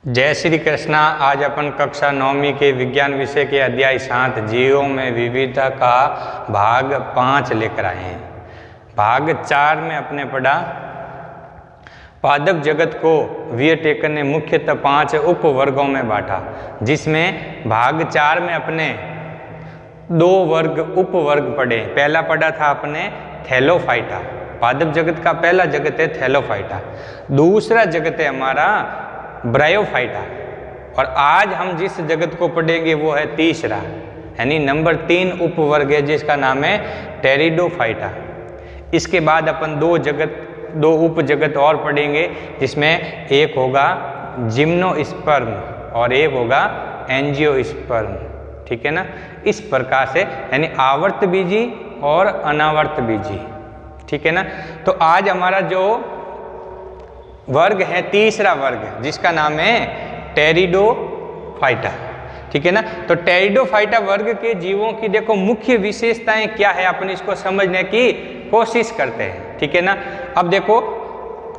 जय श्री कृष्णा। आज अपन कक्षा 9वीं के विज्ञान विषय के अध्याय 7 जीवों में विविधता का भाग 5 लेकर आए हैं। भाग 4 में अपने पढ़ा पादप जगत को वियटेकर ने मुख्यतः 5 उपवर्गों में बांटा, जिसमें भाग 4 में अपने 2 उपवर्ग पढ़े। पहला पढ़ा था अपने थैलोफाइटा। पादप जगत का पहला जगत है थैलोफाइटा, दूसरा जगत है हमारा ब्रायोफाइटा, और आज हम जिस जगत को पढ़ेंगे वो है तीसरा, यानी नंबर 3 उपवर्ग है, जिसका नाम है टेरिडोफाइटा। इसके बाद अपन 2 उप जगत और पढ़ेंगे, जिसमें एक होगा जिम्नोस्पर्म और एक होगा एंजियोस्पर्म। ठीक है ना। इस प्रकार से यानी आवर्त बीजी और अनावर्त बीजी। ठीक है ना। तो आज हमारा जो वर्ग है तीसरा वर्ग, जिसका नाम है टेरिडोफाइटा। ठीक है ना। तो टेरिडोफाइटा वर्ग के जीवों की देखो मुख्य विशेषताएं क्या है, अपन इसको समझने की कोशिश करते हैं। ठीक है ना। अब देखो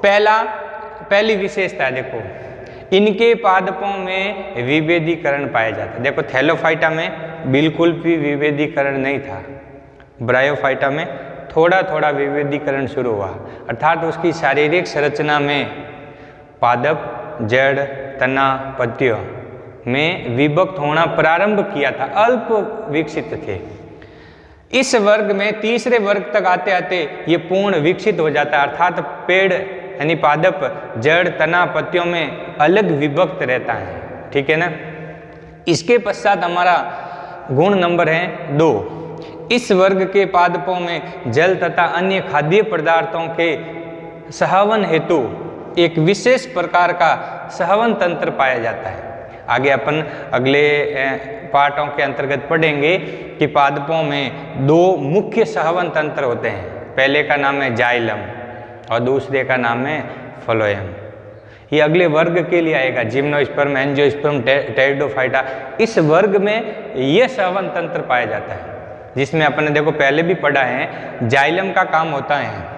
पहली विशेषता है, देखो इनके पादपों में विभेदीकरण पाया जाता है। देखो थैलोफाइटा में बिल्कुल भी विभेदीकरण नहीं था, ब्रायोफाइटा में थोड़ा थोड़ा विभेदीकरण शुरू हुआ, अर्थात उसकी शारीरिक संरचना में पादप जड़ तना पत्तियों में विभक्त होना प्रारंभ किया था, अल्प विकसित थे। इस वर्ग में तीसरे वर्ग तक आते आते ये पूर्ण विकसित हो जाता है, अर्थात पेड़ यानी पादप जड़ तना पत्तियों में अलग विभक्त रहता है। ठीक है ना। इसके पश्चात हमारा गुण नंबर है 2। इस वर्ग के पादपों में जल तथा अन्य खाद्य पदार्थों के सहवन हेतु एक विशेष प्रकार का सहवन तंत्र पाया जाता है। आगे अपन अगले पाठों के अंतर्गत पढ़ेंगे कि पादपों में 2 मुख्य सहवन तंत्र होते हैं। पहले का नाम है जाइलम और दूसरे का नाम है फ्लोएम। ये अगले वर्ग के लिए आएगा, जिम्नोस्पर्म एंजियोस्पर्म टेरिडोफाइटा। इस वर्ग में ये सहवन तंत्र पाया जाता है, जिसमें अपन ने देखो पहले भी पढ़ा है। जाइलम का काम होता है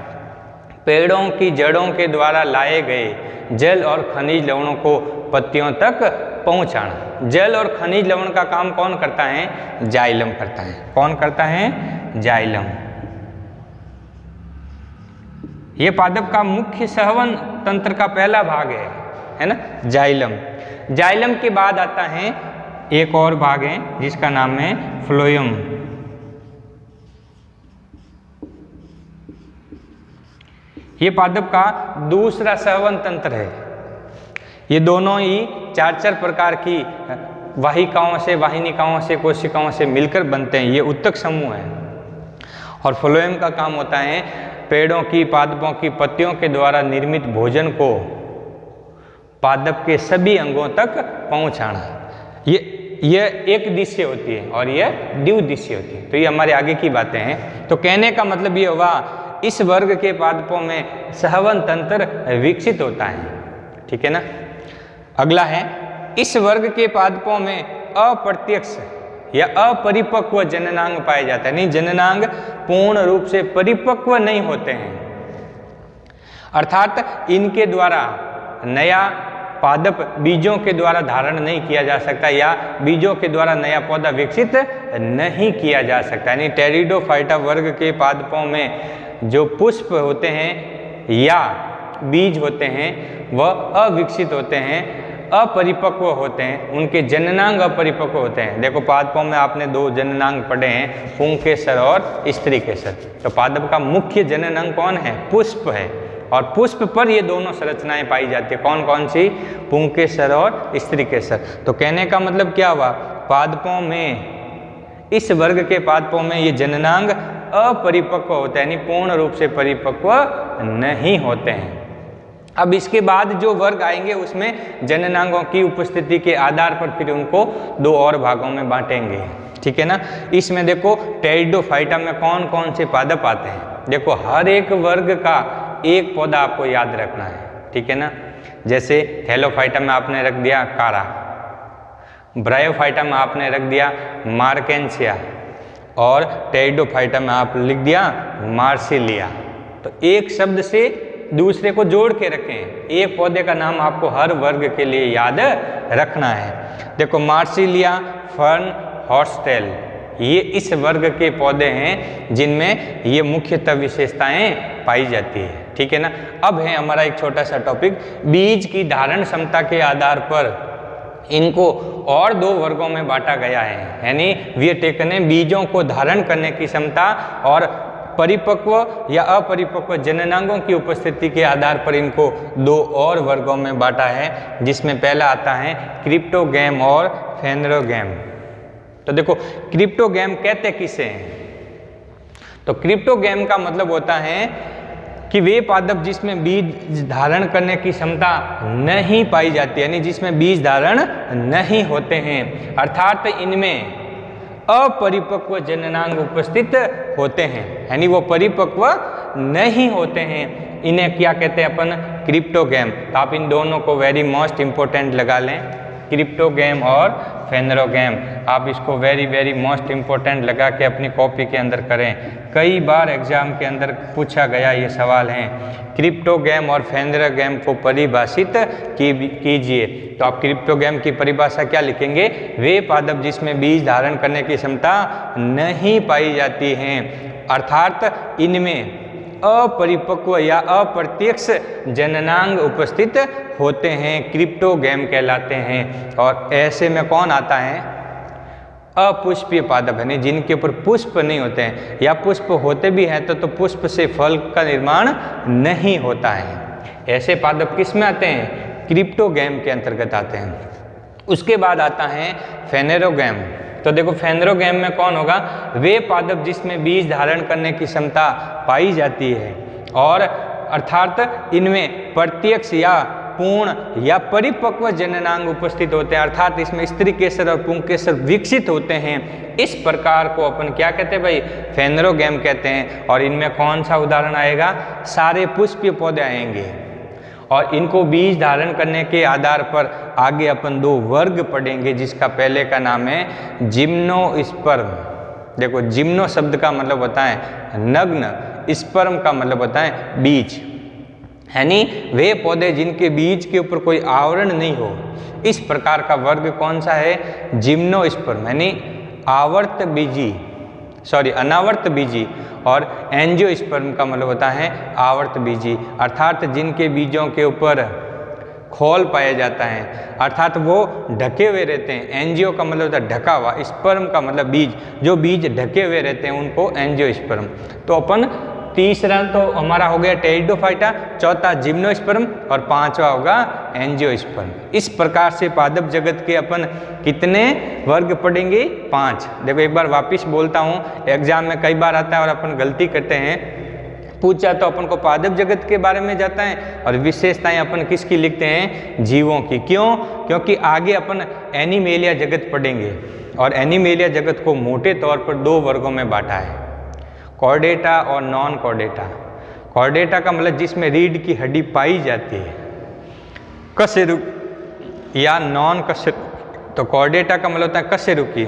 पेड़ों की जड़ों के द्वारा लाए गए जल और खनिज लवणों को पत्तियों तक पहुंचाना। जल और खनिज लवण का काम कौन करता है? जाइलम करता है। कौन करता है? जाइलम। ये पादप का मुख्य सहवन तंत्र का पहला भाग है ना, जाइलम। जाइलम के बाद आता है एक और भाग है, जिसका नाम है फ्लोएम। ये पादप का दूसरा सहवन तंत्र है। ये दोनों ही 4 प्रकार की वाहिकाओं से, वाहिनिकाओं से, कोशिकाओं से मिलकर बनते हैं। ये उत्तक समूह है। और फ्लोएम का काम होता है पेड़ों की पादपों की पत्तियों के द्वारा निर्मित भोजन को पादप के सभी अंगों तक पहुंचाना। ये एक दिशीय होती है और ये द्विदिशीय होती है। तो ये हमारे आगे की बातें हैं। तो कहने का मतलब ये हुआ, इस वर्ग के पादपों में सहवन तंत्र विकसित होता है। ठीक है ना। अगला है, इस वर्ग के पादपों में अप्रत्यक्ष या अपरिपक्व जननांग पाए जाते हैं। नहीं, जननांग पूर्ण रूप से परिपक्व नहीं होते हैं, अर्थात इनके द्वारा नया पादप बीजों के द्वारा धारण नहीं किया जा सकता, या बीजों के द्वारा नया पौधा विकसित नहीं किया जा सकता। यानी टेरिडोफाइटा वर्ग के पादपों में जो पुष्प होते हैं या बीज होते हैं वह अविकसित होते हैं, अपरिपक्व होते हैं, उनके जननांग अपरिपक्व होते हैं। देखो पादपों में आपने 2 जननांग पढ़े हैं, पुंकेसर और स्त्रीकेसर। तो पादप का मुख्य जननांग कौन है? पुष्प है, और पुष्प पर ये दोनों संरचनाएं पाई जाती है। कौन कौन सी? पुंकेसर और स्त्रीकेसर। तो कहने का मतलब क्या हुआ, पादपों में, इस वर्ग के पादपों में ये जननांग अपरिपक्व होते हैं, यानी पूर्ण रूप से परिपक्व नहीं होते हैं। अब इसके बाद जो वर्ग आएंगे उसमें जननांगों की उपस्थिति के आधार पर फिर उनको 2 और भागों में बांटेंगे। ठीक है ना। इसमें देखो टेरिडोफाइटा में कौन कौन से पादप आते हैं। देखो हर एक वर्ग का एक पौधा आपको याद रखना है। ठीक है ना। जैसे थैलोफाइटा में आपने रख दिया कारा, ब्रायोफाइटा में आपने रख दिया मार्केंसिया, और टेरिडोफाइटा में आप लिख दिया मार्सिलिया। तो एक शब्द से दूसरे को जोड़ के रखें। एक पौधे का नाम आपको हर वर्ग के लिए याद रखना है। देखो मार्सिलिया, फर्न, हॉर्सटेल, ये इस वर्ग के पौधे हैं जिनमें ये मुख्यतः विशेषताएं पाई जाती है। ठीक है ना। अब है हमारा एक छोटा सा टॉपिक, बीज की धारण क्षमता के आधार पर इनको और दो वर्गों में बांटा गया है। यानी वी टेकन है बीजों को धारण करने की क्षमता और परिपक्व या अपरिपक्व जननांगों की उपस्थिति के आधार पर इनको दो और वर्गों में बांटा है, जिसमें पहला आता है क्रिप्टोगैम और फेनरोगैम। तो देखो क्रिप्टोगैम कहते किसे हैं? तो क्रिप्टोगैम का मतलब होता है कि वे पादप जिसमें बीज धारण करने की क्षमता नहीं पाई जाती, यानी जिसमें बीज धारण नहीं होते हैं, अर्थात इनमें अपरिपक्व जननांग उपस्थित होते हैं, यानी वो परिपक्व नहीं होते हैं, इन्हें क्या कहते हैं अपन? क्रिप्टोगैम। तो आप इन दोनों को वेरी मोस्ट इंपॉर्टेंट लगा लें, क्रिप्टोगैम और फेनरोगैम। आप इसको वेरी मोस्ट इंपॉर्टेंट लगा के अपनी कॉपी के अंदर करें। कई बार एग्जाम के अंदर पूछा गया ये सवाल है, क्रिप्टोगैम और फेनरोगैम को परिभाषित कीजिए। तो आप क्रिप्टोगैम की परिभाषा क्या लिखेंगे? वे पादप जिसमें बीज धारण करने की क्षमता नहीं पाई जाती हैं, अर्थात इनमें अपरिपक्व या अप्रत्यक्ष जननांग उपस्थित होते हैं, क्रिप्टोगैम कहलाते हैं। और ऐसे में कौन आता है? अपुष्पीय पादप, यानी जिनके ऊपर पुष्प नहीं होते हैं, या पुष्प होते भी हैं तो पुष्प से फल का निर्माण नहीं होता है। ऐसे पादप किस में आते हैं? क्रिप्टोगैम के अंतर्गत आते हैं। उसके बाद आता है फेनरोगैम। तो देखो फेनरोगैम में कौन होगा? वे पादप जिसमें बीज धारण करने की क्षमता पाई जाती है और अर्थात इनमें प्रत्यक्ष या पूर्ण या परिपक्व जननांग उपस्थित होते हैं, अर्थात इसमें स्त्री केसर और पुंग केसर विकसित होते हैं। इस प्रकार को अपन क्या कहते हैं भाई? फेनरोगैम कहते हैं। और इनमें कौन सा उदाहरण आएगा? सारे पुष्पीय पौधे आएंगे। और इनको बीज धारण करने के आधार पर आगे अपन दो वर्ग पढ़ेंगे, जिसका पहले का नाम है जिम्नोस्पर्म। देखो जिम्नो शब्द का मतलब होता है नग्न, स्पर्म का मतलब होता है बीज, यानी वे पौधे जिनके बीज के ऊपर कोई आवरण नहीं हो। इस प्रकार का वर्ग कौन सा है? जिम्नोस्पर्म, यानी अनावर्त बीजी। और एंजियोस्पर्म का मतलब होता है आवर्त बीजी, अर्थात जिनके बीजों के ऊपर खोल पाया जाता है, अर्थात वो ढके हुए रहते हैं। एंजियो का मतलब होता है ढका हुआ, स्पर्म का मतलब बीज, जो बीज ढके हुए रहते हैं उनको एंजियोस्पर्म। तो अपन तीसरा तो हमारा हो गया टेरिडोफाइटा, चौथा जिम्नोस्पर्म और पांचवा होगा एंजियोस्पर्म। इस प्रकार से पादप जगत के अपन कितने वर्ग पढ़ेंगे? 5। देखो एक बार वापिस बोलता हूँ, एग्जाम में कई बार आता है और अपन गलती करते हैं, पूछा तो अपन को पादप जगत के बारे में जाता है और विशेषताएं अपन किसकी लिखते हैं? जीवों की। क्यों? क्योंकि आगे अपन एनिमेलिया जगत पढ़ेंगे और एनिमेलिया जगत को मोटे तौर पर दो वर्गों में बांटा है, कॉर्डेटा और नॉन कॉर्डेटा। कॉर्डेटा का मतलब जिसमें रीढ़ की हड्डी पाई जाती है, कशेरुकी या नॉन कशेरुकी। तो कॉर्डेटा का मतलब होता है कशेरुकी,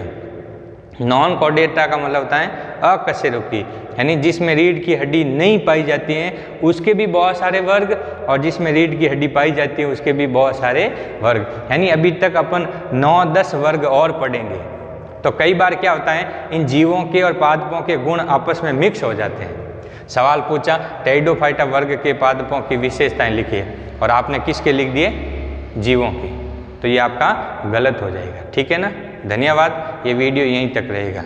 नॉन कॉर्डेटा का मतलब होता है अकशेरुकी, यानी जिसमें रीढ़ की हड्डी नहीं पाई जाती है उसके भी बहुत सारे वर्ग, और जिसमें रीढ़ की हड्डी पाई जाती है उसके भी बहुत सारे वर्ग। यानी अभी तक अपन 9-10 वर्ग और पढ़ेंगे। तो कई बार क्या होता है, इन जीवों के और पादपों के गुण आपस में मिक्स हो जाते हैं। सवाल पूछा टेरिडोफाइटा वर्ग के पादपों की विशेषताएं लिखिए, और आपने किसके लिख दिए? जीवों की। तो ये आपका गलत हो जाएगा। ठीक है ना। धन्यवाद। ये वीडियो यहीं तक रहेगा।